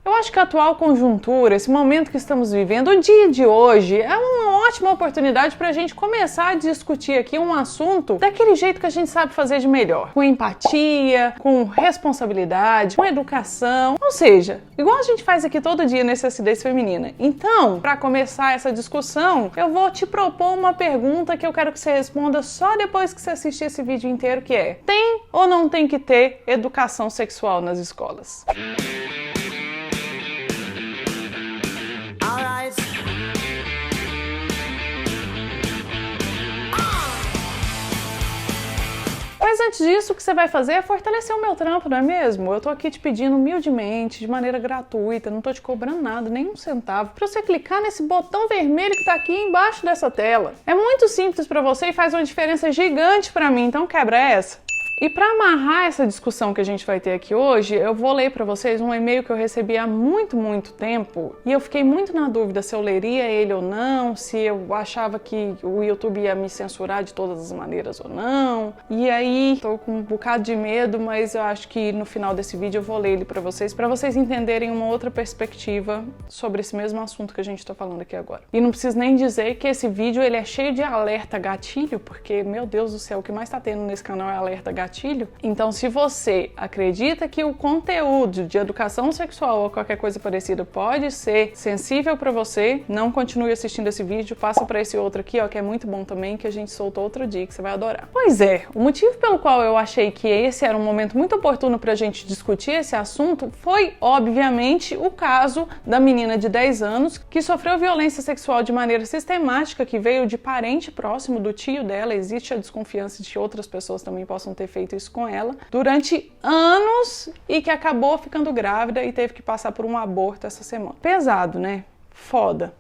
Eu acho que a atual conjuntura, esse momento que estamos vivendo, o dia de hoje, é uma ótima oportunidade para a gente começar a discutir aqui um assunto daquele jeito que a gente sabe fazer de melhor. Com empatia, com responsabilidade, com educação, ou seja, igual a gente faz aqui todo dia nesse Acidez Feminina. Então, para começar essa discussão, eu vou te propor uma pergunta que eu quero que você responda só depois que você assistir esse vídeo inteiro, que é: tem ou não tem que ter educação sexual nas escolas? Mas antes disso, o que você vai fazer é fortalecer o meu trampo, não é mesmo? Eu tô aqui te pedindo humildemente, de maneira gratuita, não tô te cobrando nada, nem um centavo, pra você clicar nesse botão vermelho que tá aqui embaixo dessa tela. É muito simples pra você e faz uma diferença gigante pra mim, então quebra essa. E para amarrar essa discussão que a gente vai ter aqui hoje, eu vou ler para vocês um e-mail que eu recebi há muito tempo e eu fiquei muito na dúvida se eu leria ele ou não, se eu achava que o YouTube ia me censurar de todas as maneiras ou não. E aí, tô com um bocado de medo, mas eu acho que no final desse vídeo eu vou ler ele para vocês entenderem uma outra perspectiva sobre esse mesmo assunto que a gente tá falando aqui agora. E não preciso nem dizer que esse vídeo ele é cheio de alerta gatilho, porque, meu Deus do céu, o que mais tá tendo nesse canal é alerta gatilho. Então, se você acredita que o conteúdo de educação sexual ou qualquer coisa parecida pode ser sensível para você, não continue assistindo esse vídeo, passa para esse outro aqui, ó, que é muito bom também, que a gente soltou outro dia, que você vai adorar. Pois é, o motivo pelo qual eu achei que esse era um momento muito oportuno pra gente discutir esse assunto foi, obviamente, o caso da menina de 10 anos que sofreu violência sexual de maneira sistemática, que veio de parente próximo do tio dela. Existe a desconfiança de que outras pessoas também possam ter feito isso com ela durante anos e que acabou ficando grávida e teve que passar por um aborto essa semana. Pesado, né? Foda.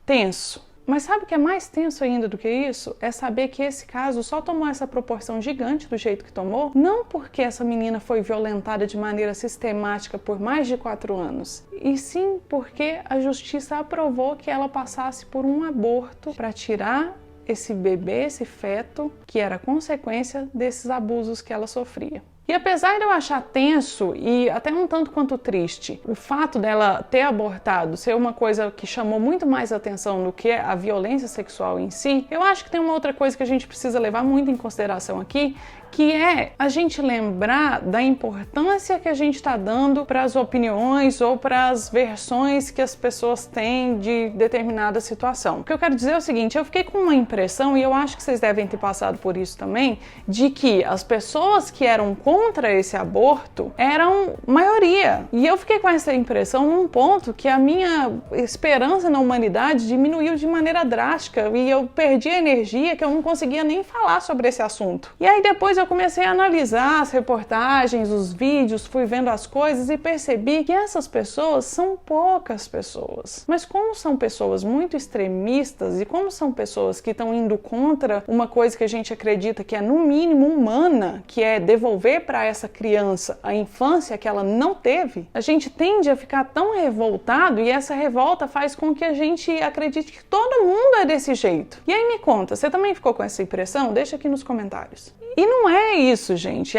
Tenso. Mas sabe o que é mais tenso ainda do que isso? É saber que esse caso só tomou essa proporção gigante do jeito que tomou, não porque essa menina foi violentada de maneira sistemática por mais de 4 anos, e sim porque a justiça aprovou que ela passasse por um aborto para tirar esse bebê, esse feto, que era consequência desses abusos que ela sofria. E apesar de eu achar tenso e até um tanto quanto triste o fato dela ter abortado ser uma coisa que chamou muito mais atenção do que a violência sexual em si, eu acho que tem uma outra coisa que a gente precisa levar muito em consideração aqui, que é a gente lembrar da importância que a gente está dando para as opiniões ou para as versões que as pessoas têm de determinada situação. O que eu quero dizer é o seguinte: eu fiquei com uma impressão, e eu acho que vocês devem ter passado por isso também, de que as pessoas que eram contra esse aborto eram maioria. E eu fiquei com essa impressão num ponto que a minha esperança na humanidade diminuiu de maneira drástica e eu perdi a energia que eu não conseguia nem falar sobre esse assunto. E aí depois eu comecei a analisar as reportagens, os vídeos, fui vendo as coisas e percebi que essas pessoas são poucas pessoas. Mas como são pessoas muito extremistas e como são pessoas que estão indo contra uma coisa que a gente acredita que é no mínimo humana, que é devolver para essa criança a infância que ela não teve, a gente tende a ficar tão revoltado e essa revolta faz com que a gente acredite que todo mundo é desse jeito. E aí me conta, você também ficou com essa impressão? Deixa aqui nos comentários. E não é isso, gente.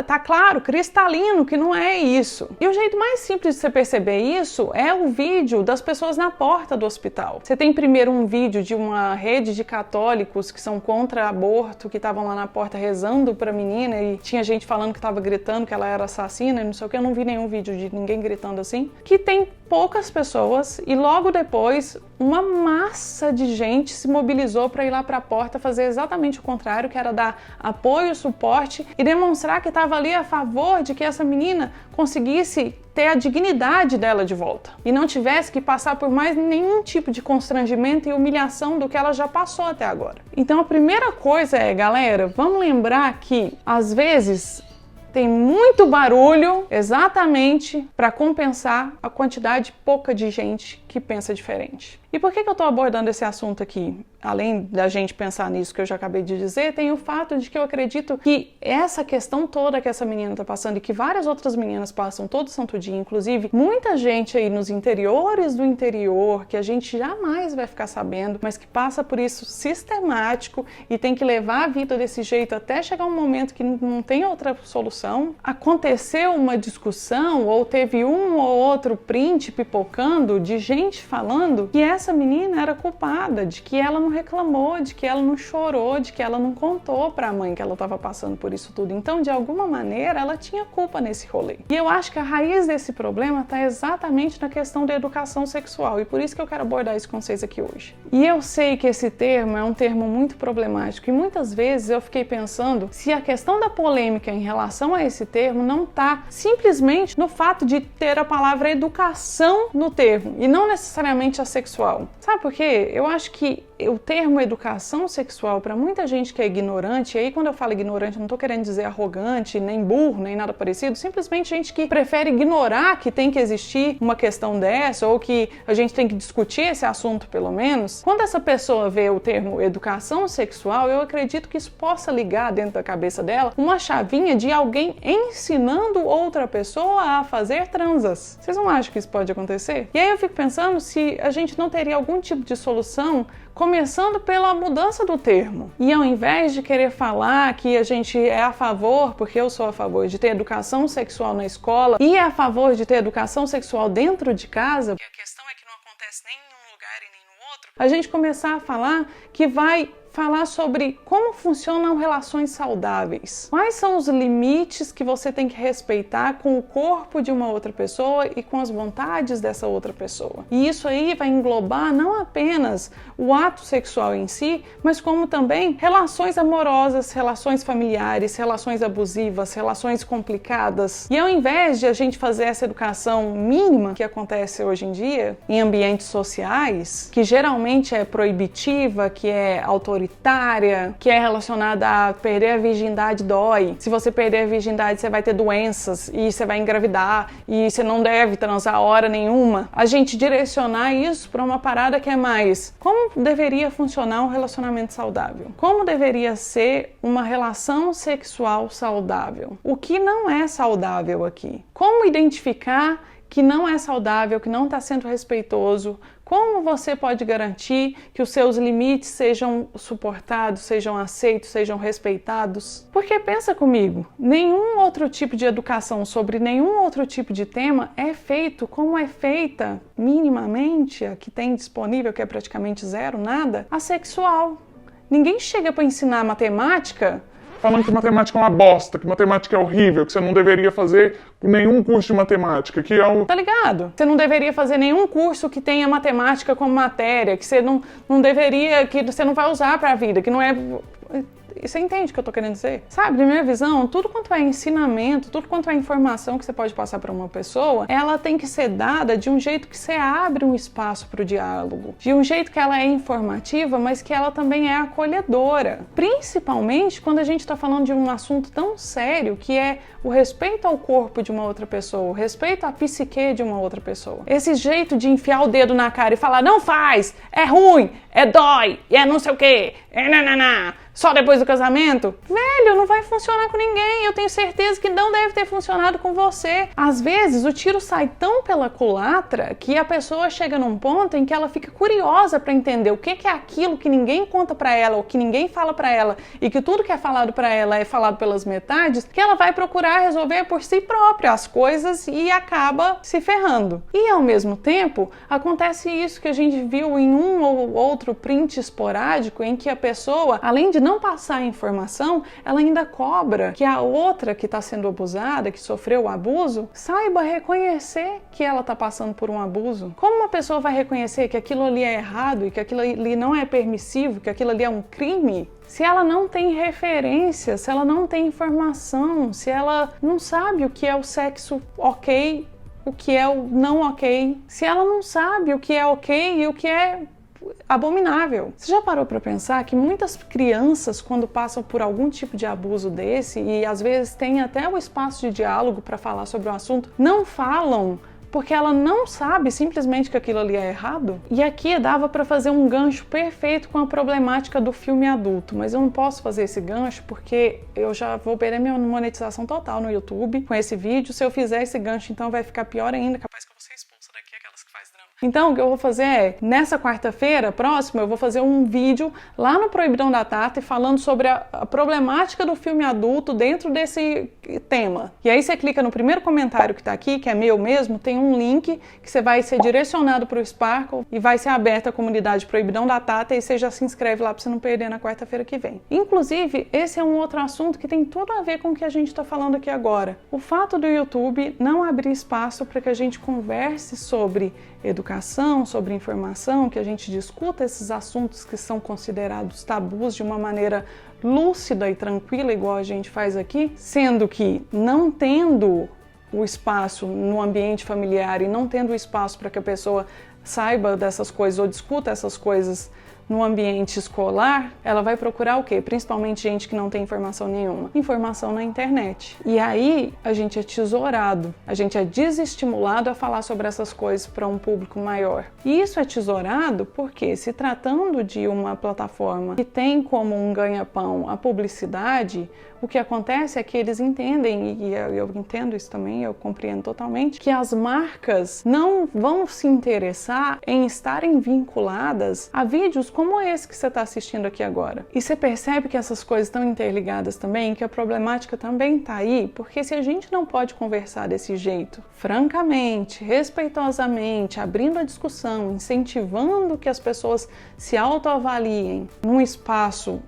Tá claro, cristalino que não é isso. E o jeito mais simples de você perceber isso é o vídeo das pessoas na porta do hospital. Você tem primeiro um vídeo de uma rede de católicos que são contra aborto, que estavam lá na porta rezando pra menina e tinha gente falando que tava gritando que ela era assassina e não sei o que. Eu não vi nenhum vídeo de ninguém gritando assim. Que tem poucas pessoas e logo depois uma massa de gente se mobilizou para ir lá para a porta fazer exatamente o contrário, que era dar apoio, suporte e demonstrar que estava ali a favor de que essa menina conseguisse ter a dignidade dela de volta e não tivesse que passar por mais nenhum tipo de constrangimento e humilhação do que ela já passou até agora. Então a primeira coisa é, galera, vamos lembrar que às vezes tem muito barulho exatamente para compensar a quantidade pouca de gente que pensa diferente. E por que eu estou abordando esse assunto aqui? Além da gente pensar nisso que eu já acabei de dizer, tem o fato de que eu acredito que essa questão toda que essa menina está passando e que várias outras meninas passam todo santo dia, inclusive muita gente aí nos interiores do interior, que a gente jamais vai ficar sabendo, mas que passa por isso sistemático e tem que levar a vida desse jeito até chegar um momento que não tem outra solução. Aconteceu uma discussão ou teve um ou outro print pipocando de gente falando que essa menina era culpada, de que ela não reclamou, de que ela não chorou, de que ela não contou para a mãe que ela estava passando por isso tudo. Então, de alguma maneira, ela tinha culpa nesse rolê. E eu acho que a raiz desse problema está exatamente na questão da educação sexual, e por isso que eu quero abordar isso com vocês aqui hoje. E eu sei que esse termo é um termo muito problemático, e muitas vezes eu fiquei pensando se a questão da polêmica em relação a esse termo não está simplesmente no fato de ter a palavra educação no termo, e não necessariamente a sexual. Sabe por quê? Eu acho que o termo educação sexual, para muita gente que é ignorante, e aí quando eu falo ignorante, eu não estou querendo dizer arrogante, nem burro, nem nada parecido, simplesmente gente que prefere ignorar que tem que existir uma questão dessa, ou que a gente tem que discutir esse assunto pelo menos. Quando essa pessoa vê o termo educação sexual, eu acredito que isso possa ligar dentro da cabeça dela uma chavinha de alguém ensinando outra pessoa a fazer transas. Vocês não acham que isso pode acontecer? E aí eu fico pensando se a gente não teria algum tipo de solução começando pela mudança do termo. E ao invés de querer falar que a gente é a favor, porque eu sou a favor de ter educação sexual na escola e é a favor de ter educação sexual dentro de casa, porque a questão é que não acontece nem em um lugar e nem no outro, a gente começar a falar que vai falar sobre como funcionam relações saudáveis. Quais são os limites que você tem que respeitar com o corpo de uma outra pessoa e com as vontades dessa outra pessoa. E isso aí vai englobar não apenas o ato sexual em si, mas como também relações amorosas, relações familiares, relações abusivas, relações complicadas. E ao invés de a gente fazer essa educação mínima que acontece hoje em dia em ambientes sociais, que geralmente é proibitiva, que é autoritária, que é relacionada a perder a virgindade dói. Se você perder a virgindade, você vai ter doenças e você vai engravidar e você não deve transar hora nenhuma. A gente direcionar isso para uma parada que é mais como deveria funcionar um relacionamento saudável? Como deveria ser uma relação sexual saudável? O que não é saudável aqui? Como identificar que não é saudável, que não está sendo respeitoso? Como você pode garantir que os seus limites sejam suportados, sejam aceitos, sejam respeitados? Porque pensa comigo, nenhum outro tipo de educação sobre nenhum outro tipo de tema é feito como é feita minimamente, a que tem disponível, que é praticamente zero, nada, a sexual. Ninguém chega para ensinar matemática falando que matemática é uma bosta, que matemática é horrível, que você não deveria fazer nenhum curso de matemática, que é o... Tá ligado? Você não deveria fazer nenhum curso que tenha matemática como matéria, que você não deveria, que você não vai usar pra vida, que não é... Você entende o que eu tô querendo dizer? Sabe, na minha visão, tudo quanto é ensinamento, tudo quanto é informação que você pode passar para uma pessoa, ela tem que ser dada de um jeito que você abre um espaço para o diálogo, de um jeito que ela é informativa, mas que ela também é acolhedora. Principalmente quando a gente está falando de um assunto tão sério que é o respeito ao corpo de uma outra pessoa, o respeito à psique de uma outra pessoa. Esse jeito de enfiar o dedo na cara e falar, não faz, é ruim, é dói, é não sei o quê, é nananá, só depois do casamento? Velho, não vai funcionar com ninguém. Eu tenho certeza que não deve ter funcionado com você. Às vezes, o tiro sai tão pela culatra que a pessoa chega num ponto em que ela fica curiosa para entender o que é aquilo que ninguém conta para ela, ou que ninguém fala para ela, e que tudo que é falado para ela é falado pelas metades, que ela vai procurar resolver por si própria as coisas e acaba se ferrando. E, ao mesmo tempo, acontece isso que a gente viu em um ou outro print esporádico, em que a pessoa, além de não passar a informação, ela ainda cobra que a outra que está sendo abusada, que sofreu o abuso, saiba reconhecer que ela está passando por um abuso. Como uma pessoa vai reconhecer que aquilo ali é errado e que aquilo ali não é permissivo, que aquilo ali é um crime, se ela não tem referência, se ela não tem informação, se ela não sabe o que é o sexo ok, o que é o não ok, se ela não sabe o que é ok e o que é abominável. Você já parou para pensar que muitas crianças, quando passam por algum tipo de abuso desse, e às vezes tem até o espaço de diálogo para falar sobre o assunto, não falam porque ela não sabe simplesmente que aquilo ali é errado. E aqui dava para fazer um gancho perfeito com a problemática do filme adulto, mas eu não posso fazer esse gancho porque eu já vou perder minha monetização total no YouTube com esse vídeo. Se eu fizer esse gancho, então vai ficar pior ainda, capaz que eu vou ser expulsa daqui, aquelas que faz drama. Então, o que eu vou fazer é, nessa quarta-feira próxima, eu vou fazer um vídeo lá no Proibidão da Tata falando sobre a problemática do filme adulto dentro desse tema. E aí você clica no primeiro comentário que tá aqui, que é meu mesmo, tem um link que você vai ser direcionado para o Sparkle e vai ser aberta a comunidade Proibidão da Tata e você já se inscreve lá para você não perder na quarta-feira que vem. Inclusive, esse é um outro assunto que tem tudo a ver com o que a gente está falando aqui agora. O fato do YouTube não abrir espaço para que a gente converse sobre educação, sobre informação, que a gente discuta esses assuntos que são considerados tabus de uma maneira lúcida e tranquila, igual a gente faz aqui, sendo que não tendo o espaço no ambiente familiar e não tendo o espaço para que a pessoa saiba dessas coisas ou discuta essas coisas no ambiente escolar, ela vai procurar o quê? Principalmente gente que não tem informação nenhuma. Informação na internet. E aí a gente é tesourado, a gente é desestimulado a falar sobre essas coisas para um público maior. E isso é tesourado porque, se tratando de uma plataforma que tem como um ganha-pão a publicidade, o que acontece é que eles entendem, e eu entendo isso também, eu compreendo totalmente, que as marcas não vão se interessar em estarem vinculadas a vídeos como esse que você está assistindo aqui agora. E você percebe que essas coisas estão interligadas também, que a problemática também está aí, porque se a gente não pode conversar desse jeito, francamente, respeitosamente, abrindo a discussão, incentivando que as pessoas se autoavaliem num espaço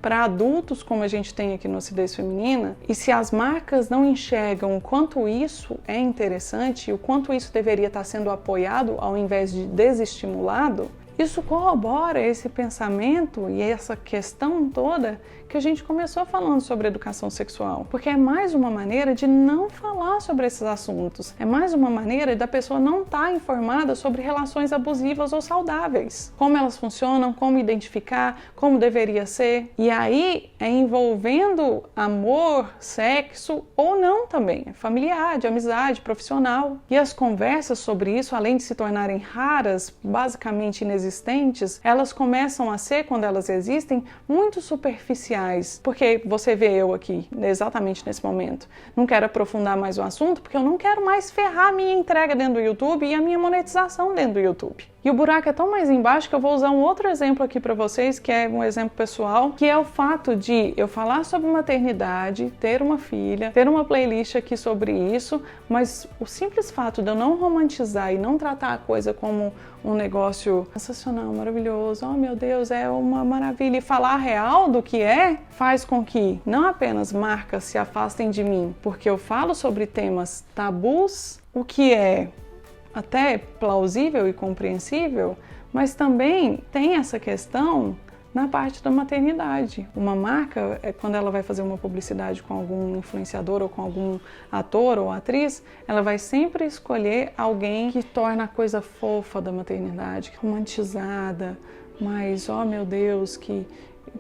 para adultos como a gente tem aqui no Acidez Feminina, e se as marcas não enxergam o quanto isso é interessante e o quanto isso deveria estar sendo apoiado ao invés de desestimulado, isso corrobora esse pensamento e essa questão toda que a gente começou falando sobre educação sexual. Porque é mais uma maneira de não falar sobre esses assuntos. É mais uma maneira da pessoa não estar informada sobre relações abusivas ou saudáveis. Como elas funcionam, como identificar, como deveria ser. E aí é envolvendo amor, sexo ou não também. É familiar, de amizade, profissional. E as conversas sobre isso, além de se tornarem raras, basicamente inexistentes, elas começam a ser, quando elas existem, muito superficiais. Porque você vê eu aqui, exatamente nesse momento. Não quero aprofundar mais o assunto, porque eu não quero mais ferrar a minha entrega dentro do YouTube e a minha monetização dentro do YouTube. E o buraco é tão mais embaixo que eu vou usar um outro exemplo aqui para vocês, que é um exemplo pessoal, que é o fato de eu falar sobre maternidade, ter uma filha, ter uma playlist aqui sobre isso, mas o simples fato de eu não romantizar e não tratar a coisa como um negócio sensacional, maravilhoso, oh meu Deus, é uma maravilha, e falar a real do que é, faz com que não apenas marcas se afastem de mim, porque eu falo sobre temas tabus, o que é até plausível e compreensível, mas também tem essa questão na parte da maternidade. Uma marca, quando ela vai fazer uma publicidade com algum influenciador ou com algum ator ou atriz, ela vai sempre escolher alguém que torna a coisa fofa da maternidade, romantizada, mas, oh meu Deus, que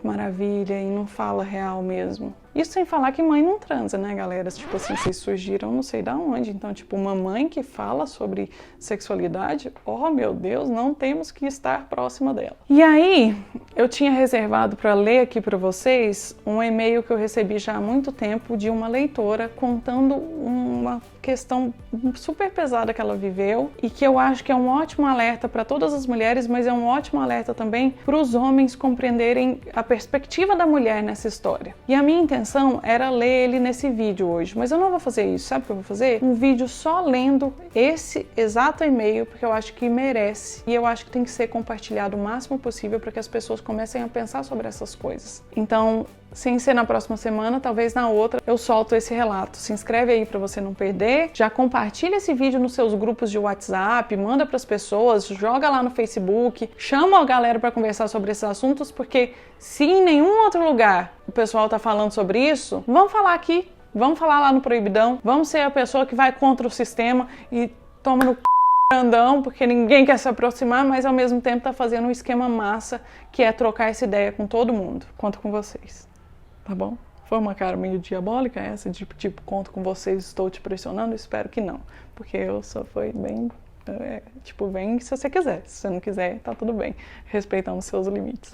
maravilha, e não fala real mesmo. Isso sem falar que mãe não transa, né, galera? Tipo assim, vocês surgiram não sei da onde. Então, tipo, uma mãe que fala sobre sexualidade, oh meu Deus, não temos que estar próxima dela. E aí, eu tinha reservado para ler aqui para vocês um e-mail que eu recebi já há muito tempo de uma leitora contando uma questão super pesada que ela viveu e que eu acho que é um ótimo alerta para todas as mulheres, mas é um ótimo alerta também para os homens compreenderem a perspectiva da mulher nessa história. E a minha intenção era ler ele nesse vídeo hoje, mas eu não vou fazer isso. Sabe o que eu vou fazer? Um vídeo só lendo esse exato e-mail, porque eu acho que merece e eu acho que tem que ser compartilhado o máximo possível para que as pessoas comecem a pensar sobre essas coisas. Então, sem ser na próxima semana, talvez na outra, eu solto esse relato. Se inscreve aí para você não perder, já compartilha esse vídeo nos seus grupos de WhatsApp, manda para as pessoas, joga lá no Facebook, chama a galera para conversar sobre esses assuntos, porque se em nenhum outro lugar o pessoal tá falando sobre isso, vamos falar aqui, vamos falar lá no Proibidão, vamos ser a pessoa que vai contra o sistema e toma no grandão, porque ninguém quer se aproximar, mas ao mesmo tempo tá fazendo um esquema massa, que é trocar essa ideia com todo mundo. Conto com vocês. Tá bom? Foi uma cara meio diabólica essa, de tipo, conto com vocês, estou te pressionando? Espero que não, porque eu só fui bem, tipo, vem se você quiser, se você não quiser, tá tudo bem, respeitando seus limites.